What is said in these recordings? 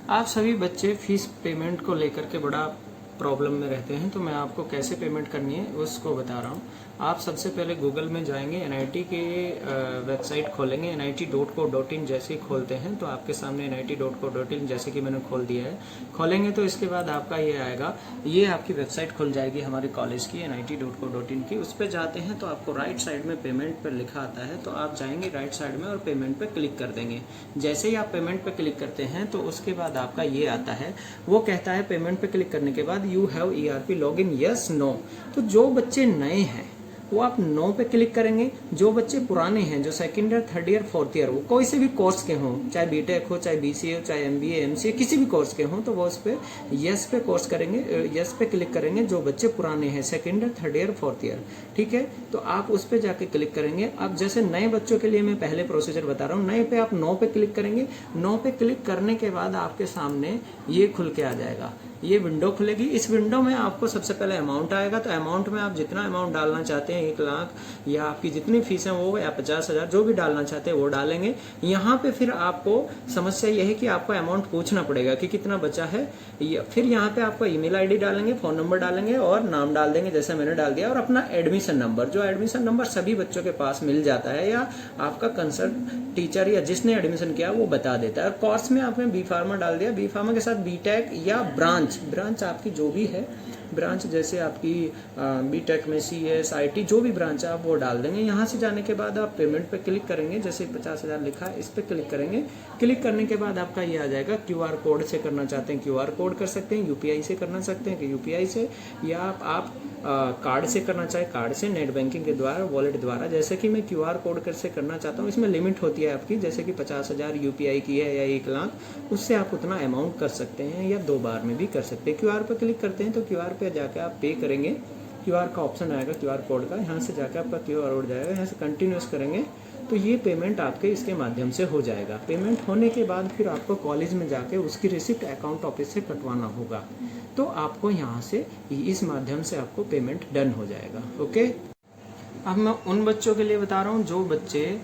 आप सभी बच्चे फीस पेमेंट को लेकर के बड़ा प्रॉब्लम में रहते हैं, तो मैं आपको कैसे पेमेंट करनी है उसको बता रहा हूँ। आप सबसे पहले गूगल में जाएंगे, एनआईटी के वेबसाइट खोलेंगे। nit.co.in जैसे ही खोलते हैं तो आपके सामने nit.co.in जैसे कि मैंने खोल दिया है, खोलेंगे तो इसके बाद आपका ये आएगा, ये आपकी वेबसाइट खुल जाएगी हमारे कॉलेज की nit.co.in की। उस पर जाते हैं तो आपको राइट साइड में पेमेंट पर लिखा आता है, तो आप जाएंगे राइट साइड में और पेमेंट पर क्लिक कर देंगे। जैसे ही आप पेमेंट पर क्लिक करते हैं तो उसके बाद आपका ये आता है, वो कहता है पेमेंट पे क्लिक करने के बाद you have ERP login yes no. तो जो बच्चे नए हैं वो आप नो पे क्लिक करेंगे। जो बच्चे पुराने हैं, जो second year, third year, fourth year, वो कोई से भी कोर्स के हों, चाहे बीटेक हो, चाहे BCA हो, चाहे MBA MCA किसी भी कोर्स के हों, तो वो उस पे यस पे कोर्स करेंगे, यस पे क्लिक करेंगे। जो बच्चे पुराने हैं, second year, third year, fourth year, ठीक है, तो आप उस पे जाके क्लिक करेंगे। अब जैसे नए बच्चों के लिए मैं पहले प्रोसीजर बता रहा हूँ, नए पे आप नो पे क्लिक करेंगे। नो पे क्लिक करने के बाद आपके सामने ये खुल के आ जाएगा, ये विंडो खुलेगी। इस विंडो में आपको सबसे पहले अमाउंट आएगा, तो अमाउंट में आप जितना अमाउंट डालना चाहते हैं, 1 लाख या आपकी जितनी फीस है वो, या 50,000, जो भी डालना चाहते हैं वो डालेंगे। यहाँ पे फिर आपको समस्या यह है कि आपको अमाउंट पूछना पड़ेगा कि कितना बचा है। फिर यहाँ पे आपको ईमेल आईडी डालेंगे, फोन नंबर डालेंगे और नाम डाल देंगे जैसे मैंने डाल दिया, और अपना एडमिशन नंबर, जो एडमिशन नंबर सभी बच्चों के पास मिल जाता है या आपका कंसर्न टीचर या जिसने एडमिशन किया वो बता देता है। और कोर्स में आपने बी फार्मा डाल दिया, बी फार्मा के साथ बीटेक या ब्रांच आपकी जो भी है, ब्रांच जैसे आपकी बीटेक में CS IT जो भी ब्रांच है आप वो डाल देंगे। यहाँ से जाने के बाद आप पेमेंट पे क्लिक करेंगे, जैसे 50,000 लिखा है इस पे क्लिक करेंगे। क्लिक करने के बाद आपका ये आ जाएगा, QR कोड से करना चाहते हैं QR कोड कर सकते हैं, UPI से करना सकते हैं कि UPI से, या आप कार्ड से करना चाहे कार्ड से, नेट बैंकिंग के द्वारा, वॉलेट द्वारा। जैसे कि मैं QR कोड से करना चाहता हूँ, इसमें लिमिट होती है आपकी, जैसे कि 50,000 UPI की है या 1 लाख, उससे आप उतना अमाउंट कर सकते हैं या 2 बार में भी कर सकते हैं। QR पर क्लिक करते हैं तो QR पे जाकर आप पे करेंगे, QR का ऑप्शन आएगा QR कोड का, यहाँ से जाकर आपका QR कोड जाएगा, यहाँ से कंटिन्यूस करेंगे तो ये पेमेंट आपके इसके माध्यम से हो जाएगा। पेमेंट होने के बाद फिर आपको कॉलेज में जाके उसकी रिसिप्ट अकाउंट ऑफिस से कटवाना होगा, तो आपको यहाँ से इस माध्यम से आपको पेमेंट डन हो जाएगा। ओके, अब मैं उन बच्चों के लिए बता रहा हूँ जो बच्चे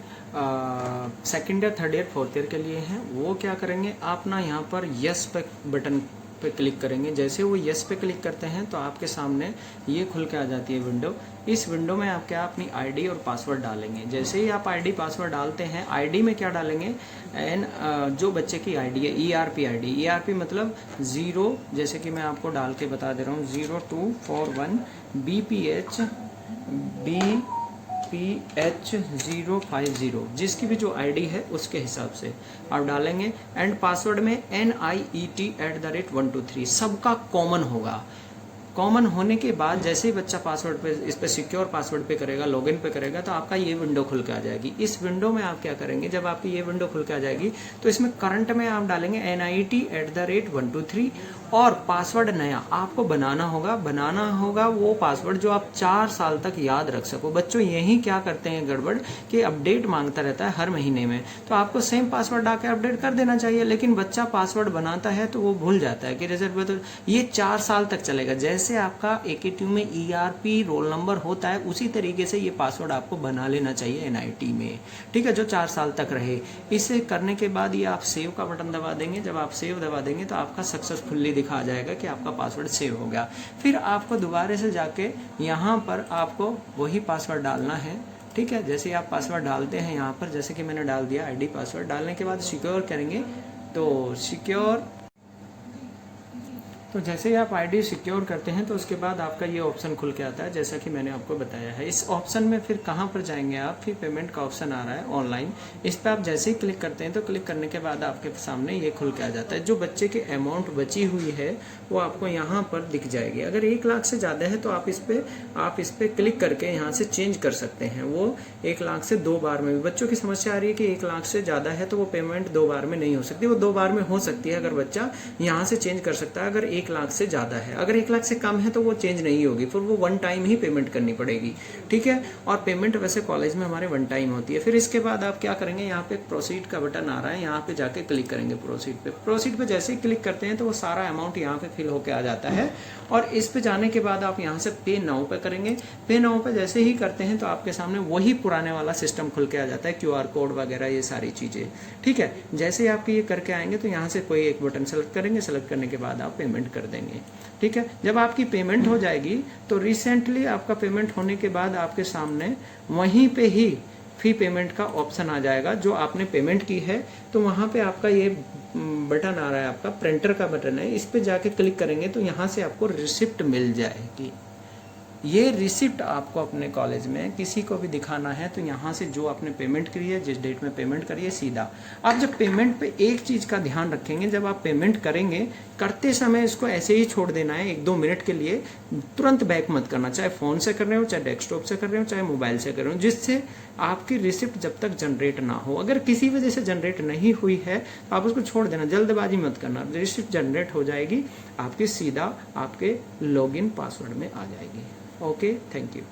second year, third year, fourth year के लिए हैं। वो क्या करेंगे, आप ना यहाँ पर यस पे बटन पे क्लिक करेंगे। जैसे वो यस पे क्लिक करते हैं तो आपके सामने ये खुल के आ जाती है विंडो। इस विंडो में आप क्या अपनी आईडी और पासवर्ड डालेंगे। जैसे ही आप आईडी पासवर्ड डालते हैं, आईडी में क्या डालेंगे, जो बच्चे की आईडी है ERP आईडी, ERP मतलब 0, जैसे कि मैं आपको डाल के बता दे रहा हूँ, 0241 BPH 050, जिसकी भी जो आईडी है उसके हिसाब से आप डालेंगे। एंड पासवर्ड में NIET@123 सबका कॉमन होगा। कॉमन होने के बाद जैसे ही बच्चा पासवर्ड पे, इस पे सिक्योर पासवर्ड पे करेगा, लॉगिन पे करेगा, तो आपका ये विंडो खुल के आ जाएगी। इस विंडो में आप क्या करेंगे, जब आपकी ये विंडो खुल के आ जाएगी तो इसमें करंट में आप डालेंगे NIET@123 और पासवर्ड नया आपको बनाना होगा वो पासवर्ड जो आप 4 साल तक याद रख सको। बच्चों यही क्या करते हैं गड़बड़, कि अपडेट मांगता रहता है हर महीने में, तो आपको सेम पासवर्ड आके अपडेट कर देना चाहिए, लेकिन बच्चा पासवर्ड बनाता है तो वो भूल जाता है कि रिजल्ट, तो ये 4 साल तक चलेगा। जैसे आपका AKTU में ERP रोल नंबर होता है, उसी तरीके से ये पासवर्ड आपको बना लेना चाहिए NIT में, ठीक है, जो 4 साल तक रहे। इसे करने के बाद ये आप सेव का बटन दबा देंगे। जब आप सेव दबा देंगे तो आपका सक्सेसफुली दिखा जाएगा कि आपका पासवर्ड सेव हो गया। फिर आपको दोबारा से जाके यहाँ पर आपको वही पासवर्ड डालना है, ठीक है। जैसे आप पासवर्ड डालते हैं यहाँ पर, जैसे कि मैंने डाल दिया आईडी पासवर्ड, डालने के बाद सिक्योर करेंगे तो सिक्योर, तो जैसे ही आप आईडी सिक्योर करते हैं तो उसके बाद आपका ये ऑप्शन खुल के आता है, जैसा कि मैंने आपको बताया है। इस ऑप्शन में फिर कहाँ पर जाएंगे आप, फिर पेमेंट का ऑप्शन आ रहा है ऑनलाइन, इस पर आप जैसे ही क्लिक करते हैं तो क्लिक करने के बाद आपके सामने ये खुल के आ जाता है। जो बच्चे की अमाउंट बची हुई है वो आपको यहाँ पर दिख जाएगी। अगर 1 लाख से ज़्यादा है तो आप इस पर क्लिक करके यहाँ से चेंज कर सकते हैं। वो 1 लाख से 2 बार में भी, बच्चों की समस्या आ रही है कि 1 लाख से ज़्यादा है तो वो पेमेंट 2 बार में नहीं हो सकती, वो 2 बार में हो सकती है अगर बच्चा यहाँ से चेंज कर सकता है। अगर 1 1 लाख से ज़्यादा है। अगर 1 लाख से कम है तो वो चेंज नहीं होगी, फिर वो वन टाइम ही पेमेंट करनी पड़ेगी, ठीक है। और पेमेंट वैसे कॉलेज में हमारे वन टाइम होती है। फिर इसके बाद आप क्या करेंगे, यहाँ पे प्रोसीड का बटन आ रहा है, यहाँ पे जाके क्लिक करेंगे प्रोसीड पे। प्रोसीड पे जैसे ही क्लिक करते हैं तो वो सारा अमाउंट यहाँ पे फिल होके आ जाता है। और इस पे जाने के बाद आप यहाँ से पे नाउ पे करेंगे। पे नाउ पे जैसे ही करते हैं तो आपके सामने वही पुराने वाला सिस्टम खुल के आ जाता है, QR कोड वगैरह ये सारी चीज़ें, ठीक है। जैसे ही आपके ये करके आएंगे तो यहाँ से कोई एक बटन सेलेक्ट करेंगे, सेलेक्ट करने के बाद आप पेमेंट कर देंगे, ठीक है। जब आपकी पेमेंट हो जाएगी तो रिसेंटली आपका पेमेंट होने के बाद आपके सामने वहीं पे ही फी पेमेंट का ऑप्शन आ जाएगा जो आपने पेमेंट की है। तो वहाँ पे आपका ये बटन आ रहा है, आपका प्रिंटर का बटन है, इस पे जाके क्लिक करेंगे तो यहाँ से आपको रिसिप्ट मिल जाएगी। ये रिसिप्ट आपको अपने कॉलेज में किसी को भी दिखाना है तो यहाँ से जो आपने पेमेंट करी है, जिस डेट में पेमेंट करी है, सीधा आप जब पेमेंट पे एक चीज़ का ध्यान रखेंगे, जब आप पेमेंट करेंगे करते समय इसको ऐसे ही छोड़ देना है 1-2 मिनट के लिए, तुरंत बैक मत करना, चाहे फ़ोन से कर रहे हो, चाहे डेस्कटॉप से कर रहे हो, चाहे मोबाइल से कर रहे हो, जिससे आपकी रिसिप्ट जब तक जनरेट ना हो। अगर किसी वजह से जनरेट नहीं हुई है तो आप उसको छोड़ देना, जल्दबाजी मत करना। रिसिप्ट जनरेट हो जाएगी आपकी, सीधा आपके लॉगिन पासवर्ड में आ जाएगी। Okay, thank you.